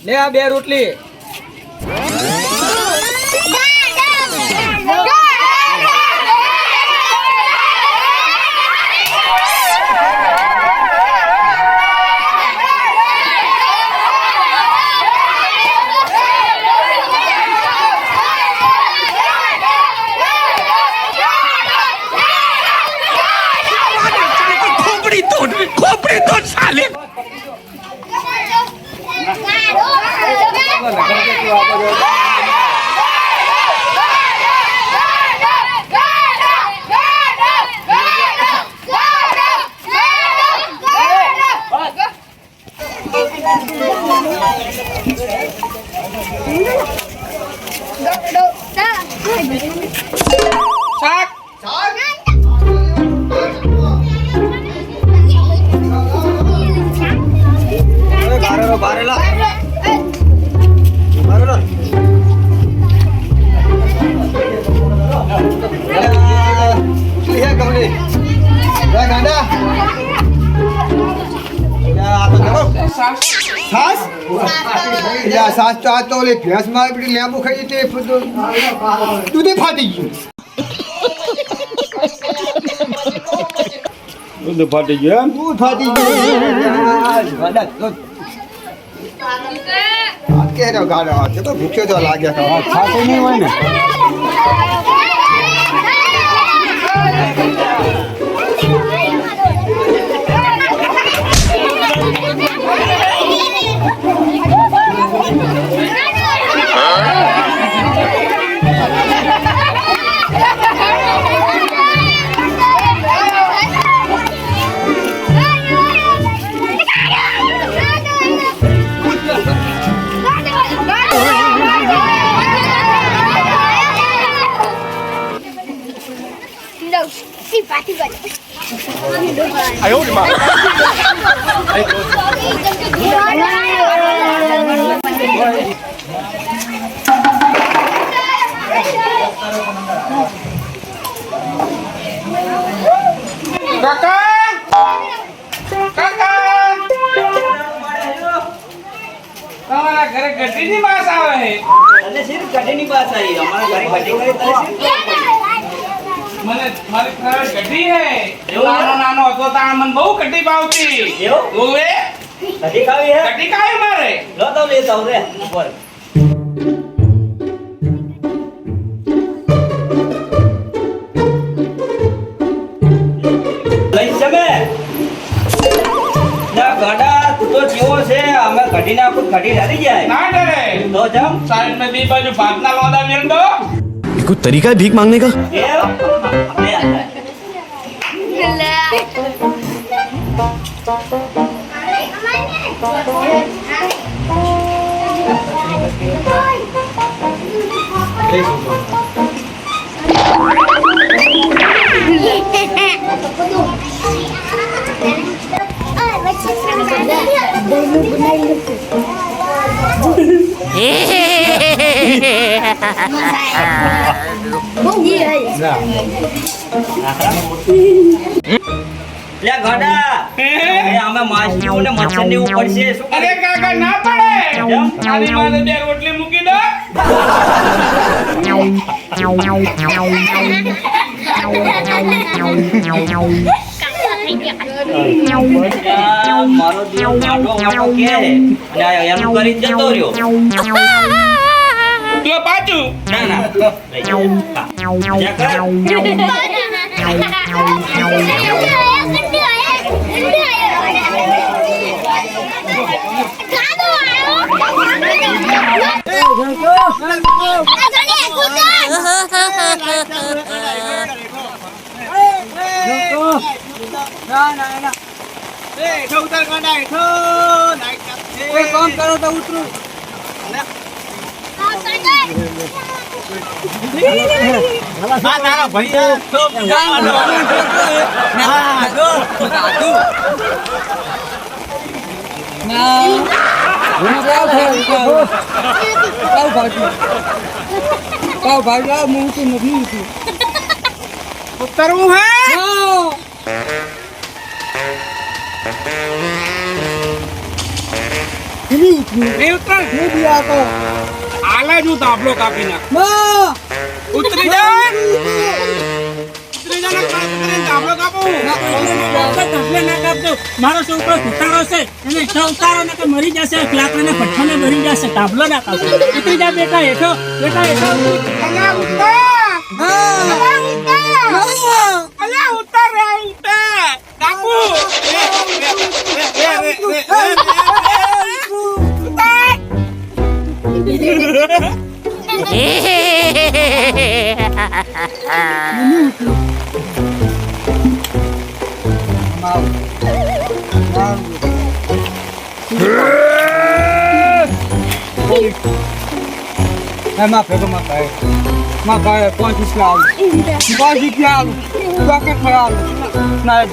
લે આ 2 રોટલી. खोपड़ी तो साले સાસ તો આ તો ઓલી ભેંસ મારી પડી લેબુ ખાઈ તે દૂધે ફાટી ગયું. દૂધ ફાટી ગયું. દૂધ ફાટી ગયું. કેરો ગાડો છે તો ભૂખ્યો તો લાગે તો ફાટી નહીં હોય ને. ઘરે ગઢીની બાસ આવે અને સિર્ફ ગઢીની બાસ આવી અમારા ઘરે ગઢી કરે તને મને મારી ઘરે ગઢી હે નાનો નાનો હતો તાણ મને બહુ ગઢી ભાવતી એવું ઓવે ગઢી ખાવી હે ગઢી ખાવી મારે લો તો લેતા આવ રે ઉપર લઈ જમે ના ગાડા તું તો જીવો છે અમે ગઢી નાખું ગઢી ડાલી જાય ના ડરે તો જમ સાઈડ में बी बाजू भातना लोदा मेल दो कोई तरीका है भीख मांगने का? લે ગાડા એ અમે માછલીઓ ને મચ્છરની ઉપર છે શું અરે કાકા ના પડે આની માથે 2 રોટલી મૂકી દો મારો દેવ કાઢો વાળો કે અને એનું કરી જતો રહ્યો તું પાછું ના ના લઈ જાઓ જા કર કામ કરો તો ઉતરું. ઉતરવું હે નહીં ઉતર હાલે જ હું તાપલો કાપી નાખ ઉતરી જા ઉતરી જા ને તાપલો કાપો મારો છોકરો ઉતારો છે એને ઈચ્છા ઉતારો ને કે મરી જશે લાકડાના ભઠ્ઠાને મરી જશે તાબલો ના કાપો ઉતરી જા બેટા હેઠો અલ્યા ઉતર અલ્યા ઉતર રે ઉતર કાપુ એમાં ભેગો માં ભાઈ 5 રૂપિયા આવું 5 રૂપિયા આવું પોકેટ માં આવું સ્નાઈડ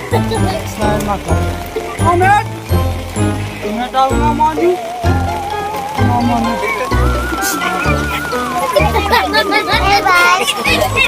માં અમે ડાલ ના માંડી Bye.